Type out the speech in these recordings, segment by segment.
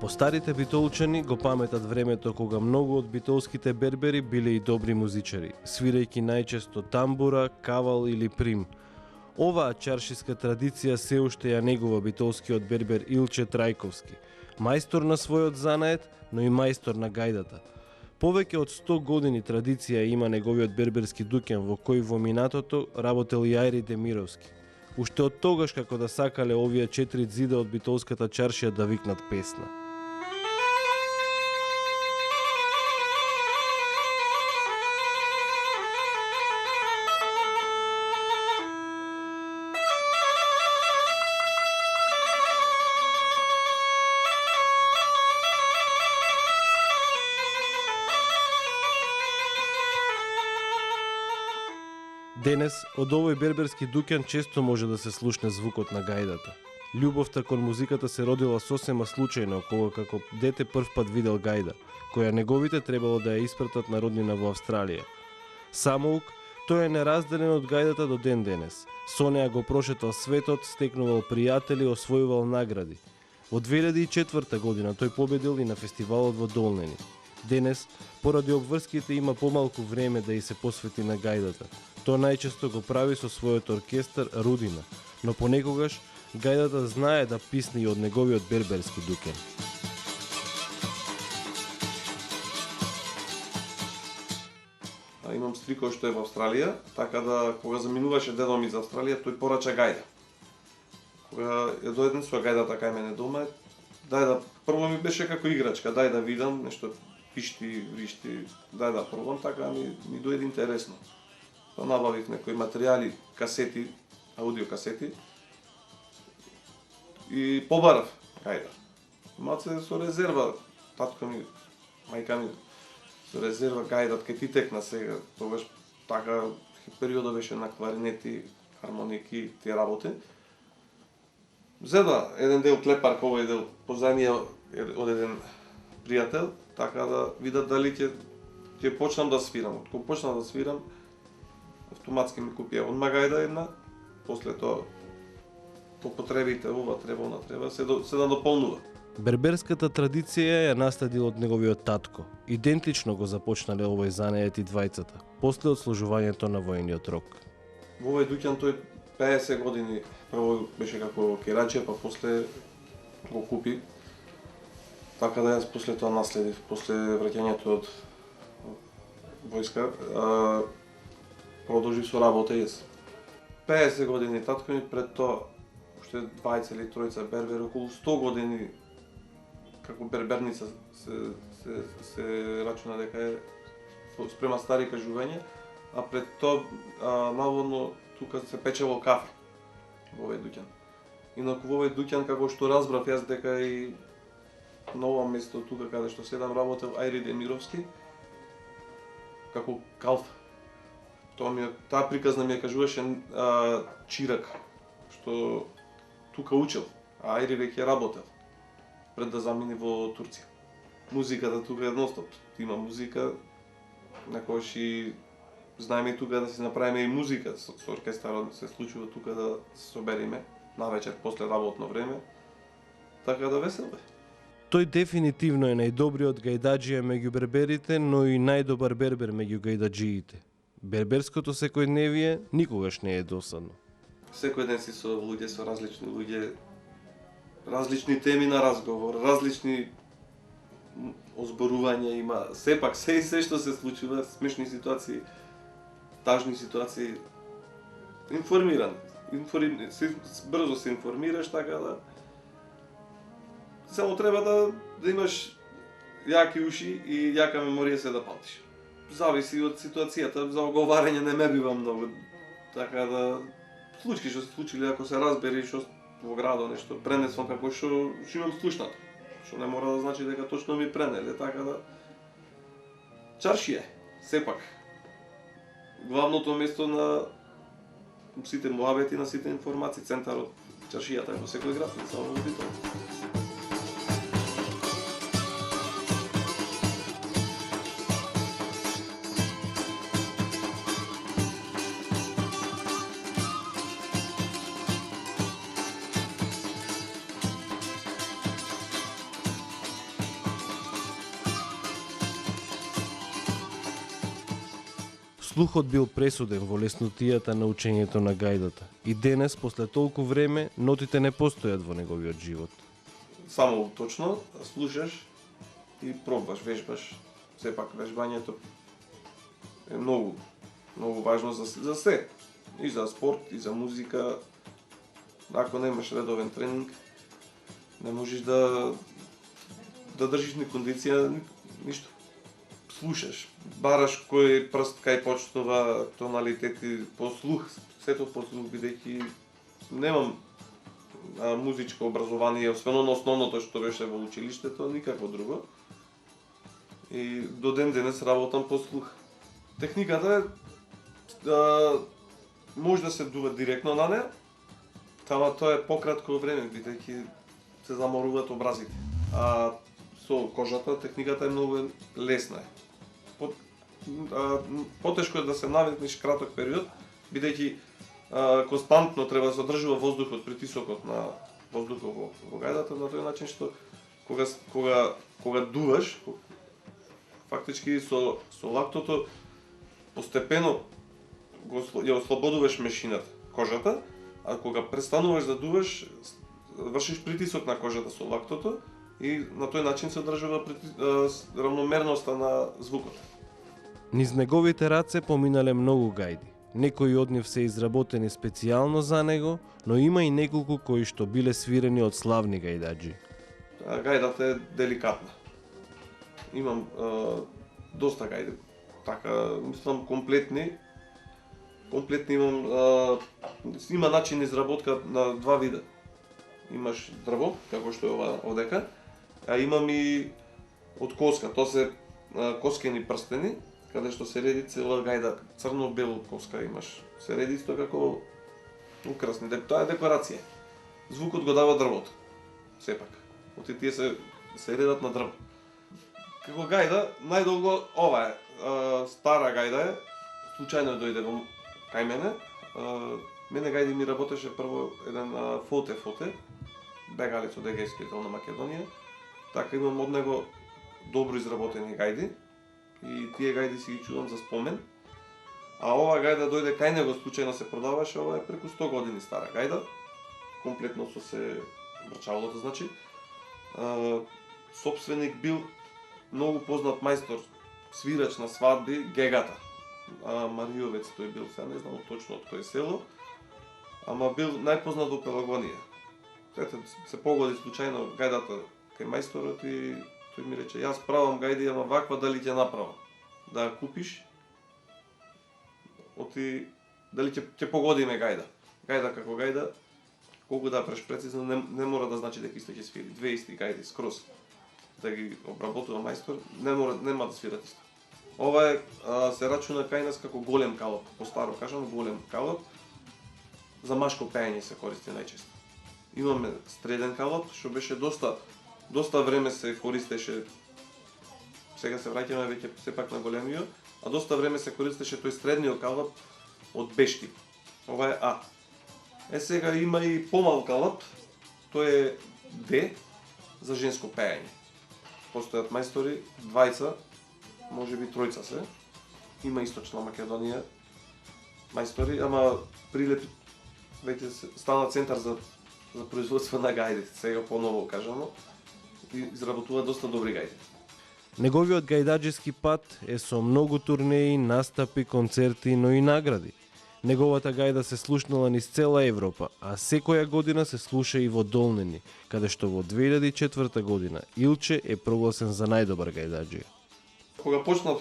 Постарите битолчани го паметат времето кога многу од битолските бербери биле и добри музичари, свирејќи најчесто тамбура, кавал или прим. Оваа чаршиска традиција се уште ја негува битолскиот бербер Илче Трајковски, мајстор на својот занает, но и мајстор на гајдата. Повеќе од 100 години традиција има неговиот берберски дуќан во кој во минатото работел и Ајри Демировски. Уште од тогаш како да сакале овие 4 ѕида од битолската чаршија да викнат песна. Денес, од овој берберски дуќан често може да се слушне звукот на гајдата. Љубовта кон музиката се родила сосема случајно, кога како дете прв пат видел гајда, која неговите требало да ја испратат на роднина во Австралија. Самоук, тој е неразделен од гајдата до ден денес. Со неа го прошетал светот, стекнувал пријатели, освојувал награди. Во 2004 година тој победил и на фестивалот во Долнени. Денес, поради обврските, има помалку време да и се посвети на гајдата. Тоа најчесто го прави со својот оркестар Рудина, но понекогаш гајдата знае да писне и од неговиот берберски дуќан. Имам стрик кој што е во Австралија, така да кога заминуваше дедо ми за Австралија, тој порача гајда. Кога ја дојден со гајдата кај мене дома, дај да прво ми беше како играчка, дај да видам нешто пишти, вришти, дај да пробам, така ми дојде интересно. Па набавив некои материјали, касети, аудио касети и побарав гајда. Малце со резерва, татко ми, мајка ми, со резерва гајдат ке ти текна сега, тогаш така периода беше на кларинети, хармоники, тие работи. Зеда еден дел клепар, овој дел позајмија од еден пријател, така да видат дали ќе почнам да свирам. Кога почнам да свирам, автоматски ми купија одма гајда една, после тоа по потребите ова треба, она треба, се надополнува. Берберската традиција ја наследил од неговиот татко. Идентично го започнале овој занает и двајцата, после одслужувањето на војниот рок. Во овој дуќан тој 50 години прво беше како кераче, па после го купи. Така да јас после тоа наследив, после враќањето од војска, продолжив со работа јас. 50 години татко ми, пред тоа уште двајца или тројца бербер, околу 100 години како берберница се рачуна дека е спрема стари кажување, а пред тоа наводно тука се печело кафе во овој дуќан. Инаку во овој дуќан, како што разбрав јас, дека и на ова место тука каде што седам работел Ајри Демировски како калф. Таа приказна ми ја кажуваше чирак што тука учел, а Ајри веќе работел пред да замини во Турција. Музиката тука е едностоп. Има музика, некојаш и знаеме и тука да се направиме и музика со оркестарот, се случува тука да се собериме навечер после работно време. Така да весело е. Тој дефинитивно е најдобриот гајдаџија меѓу берберите, но и најдобар бербер меѓу гајдаџиите. Берберското секојдневие никогаш не е досадно. Секој ден си со луѓе, со различни луѓе, различни теми на разговор, различни озборувања има, сепак се што се случува, смешни ситуации, тажни ситуации, информиран, брзо се информираш, така да Само треба да имаш јаки уши и јака меморија се да памтиш. Зависи од ситуацијата, за оговарање не ме бива многу. Така да случки што се случили, ако се разбери што во градот нешто пренесам како што имам слушнато. Што не мора да значи дека точно ми пренеле, така да Чаршија, сепак. Главното место на сите муабети, на сите информации, центарот Чаршијата е во секој град, не само во Битола. Слухот бил пресуден во леснотијата на учењето на гајдата. И денес, после толку време, нотите не постојат во неговиот живот. Само точно, слушаш и пробваш, вежбаш. Сепак вежбањето е многу важно за се. И за спорт, и за музика. Ако немаш редовен тренинг, не можеш да држиш ни кондиција, ништо. Слушаш, бараш кој прст кај почнува, тоналитети, по слух, сето по слух, бидејќи немам музичко образование, освено на основното што беше во училиштето, никакво друго. И до ден денес работам по слух. Техниката може да се дува директно на неа, ама тоа е пократко време, бидејќи се заморуваат образите. А со кожата техниката е многу лесна. Потешко е да се навикнеш краток период, бидејќи константно треба да се одржува воздухот, притисокот на воздухот во гајдата на тој начин што кога дуваш, фактички со лактото постепено ја ослободуваш мешината, кожата, а кога престануваш да дуваш, вршиш притисок на кожата со лактото и на тој начин се одржува равномерноста на звукот. Низ неговите раце поминале многу гајди. Некои од нив се изработени специјално за него, но има и неколку кои што биле свирени од славни гајдаџи. Гајдата е деликатна. Имам доста гајди. Така, мислам комплетни имам, има начин изработка на два вида. Имаш дрво, како што е ова овдека, а имам и од коска, тоа се коскени прстени, каде што се реди цела гајда, црно-бел коска имаш. Се реди исто како украсни, тоа е декорација. Звукот го дава дрвото, сепак. Оти тие се редат на дрво. Како гајда, најдолго ова е, стара гајда е, случајно дојде кај мене. Мене гајди ми работеше прво еден Фоте, бегалец од Егејскиот дел на Македонија. Така имам од него добро изработени гајди и тие гајди си ги чувам за спомен. А ова гајда дојде кај него, случајно се продаваше, ова е преку 100 години стара гајда. Комплетно со се брчалото, значи. Сопственик бил многу познат мајстор, свирач на свадби, Гегата. Мариовец тој бил, сега не знам точно од кој село, ама бил најпознат во Пелагонија. Ете, се погоди случајно гајдата кај мајсторот и тој ми рече, јас правам гајди, ама ваква дали ќе направам? Да ја купиш, оти дали ќе погодиме гајда. Гајда како гајда, колку да преш прецизно, не мора да значи дека исто ќе свири. Две исти гајди скроз да ги обработува мајстор, нема да свират исто. Ова е се рачуна кај нас како голем калап, постаро кажано голем калап. За машко пеење се користи најчесто. Имаме среден калап, што беше доста време се користеше. Сега се враќаме веќе сепак на големиот, а доста време се користеше тој средниот калап од бешти. Ова е А. Сега има и помал калап, тој е Д за женско пеење. Постојат мајстори, двајца, може би тројца се. Има Источна Македонија мајстори, ама Прилеп веќе стана центар за производство на гајди, сега поново кажано, и изработува доста добри гајди. Неговиот гајдаџиски пат е со многу турнеи, настапи, концерти, но и награди. Неговата гајда се слушнала низ цела Европа, а секоја година се слуша и во Долнени, каде што во 2004 година Илче е прогласен за најдобар гајдаџија. Кога почнав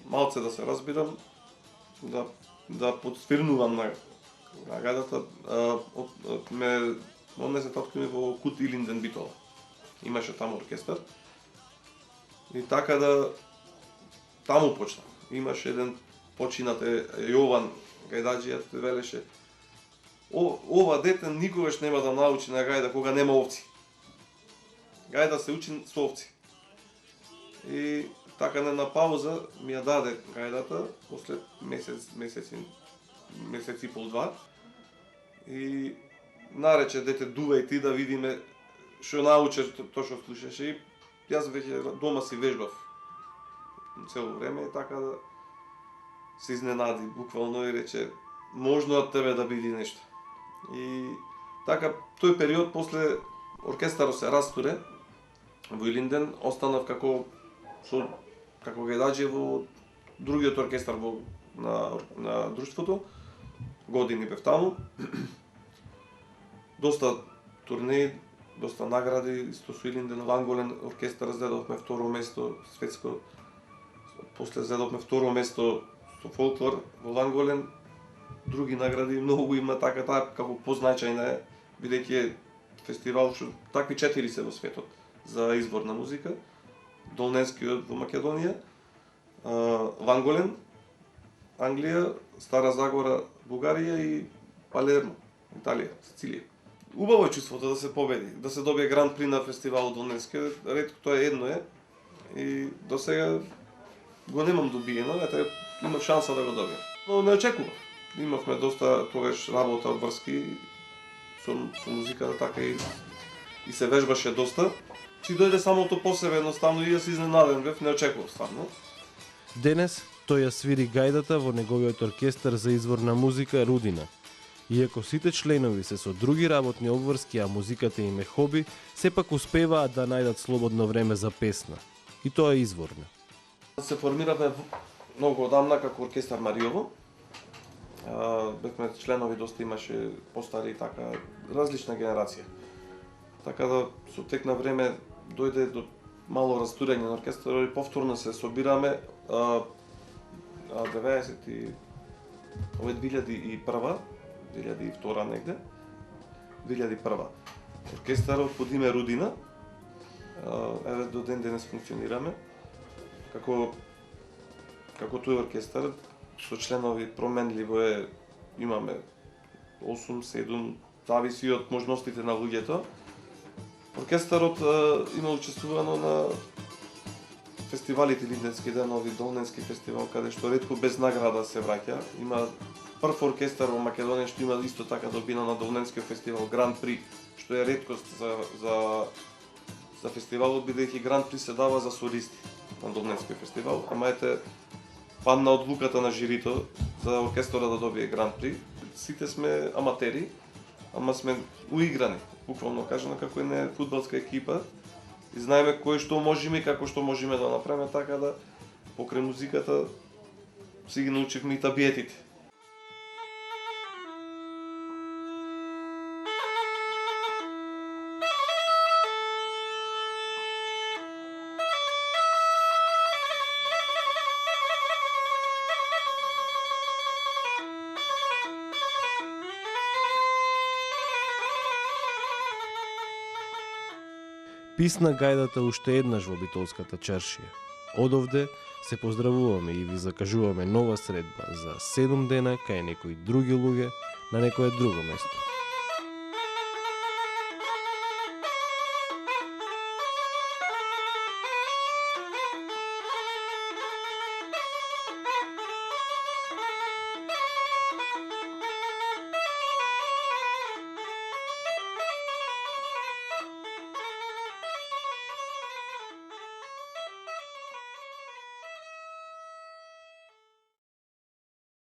малце да се разбирам, да подсвирнувам на гајдата, ме однесе татко ми во Кут Илинден Битола. Имаше таму оркестар. И така да таму почнав. Имаше еден починат Јован гајдаџијат велеше: ова дете никогаш нема да научи на гајда кога нема овци. Гајда се учи со овци. И така на пауза ми ја даде гајдата после месец и пол-два. И нарече: дете, дувај ти да видиме што научиш тоа што слушаше. И јас веќе дома си вежбав цело време, и така да се изненади буквално и рече: можно од тебе да биде нешто. И така тој период после оркестарот се растуре во Илинден, останав како гајдаџи во другиот оркестар на друштвото. Години бев таму. Доста турнеи, доста награди, исто со Илинден, Ланголен оркестар зедовме второ место светско. После зедовме второ место со фолклор во Ланголен. Други награди многу има, така таа како познајајна е, бидејќи фестивал што такви 4 се во светот за изворна музика. Долненскиот во Македонија, Ланголен, Англија, Стара Загора, Бугарија и Палермо, Италија, Сицилија. Убаво е чувството да се победи, да се добие гран при на фестивалот Долненскиот. Ретко тоа едно е и до сега го немам добиено, ете имав шанса да го добием. Но не очекував. Имавме доста тогаш работа, врски со музиката, така и се вежбаше доста. Си дојде самото по себе едноставно и јас изненаден бев, не очекував стварно. Денес тој ја свири гајдата во неговиот оркестар за изворна музика Рудина. Иако сите членови се со други работни обврски, а музиката им е хоби, сепак успеваат да најдат слободно време за песна. И тоа е изворна. Се формиравме многу одамна како оркестар Мариово. Бевме членови, доста имаше постари и така, различна генерација. Така да со тек на време дојде до мало растурење на оркестарот и повторно се собираме 2001 негде, 2001. Оркестарот под име Рудина, еве до ден денес функционираме како тој оркестар со членови променливо е, имаме 8-7, зависи од можностите на луѓето. Оркестарот има учествувано на фестивалите Илинденски денови, Долненски фестивал, каде што ретко без награда се враќа. Има прв оркестар во Македонија што има исто така добина на Долненскиот фестивал Гран При, што е реткост за фестивалот, бидејќи Гран При се дава за солисти на Долненскиот фестивал, ама ете падна одлуката на жирито за оркестарот да добие Гран При. Сите сме аматери, ама сме уиграни, буквално кажано, како една фудбалска екипа и знаеме кој што можеме и како што можеме да направиме, така да покрај музиката си ги научивме и табиетите. Писна гајдата уште еднаш во Битолската чаршија. Одовде се поздравуваме и ви закажуваме нова средба за 7 дена кај некои други луѓе на некое друго место.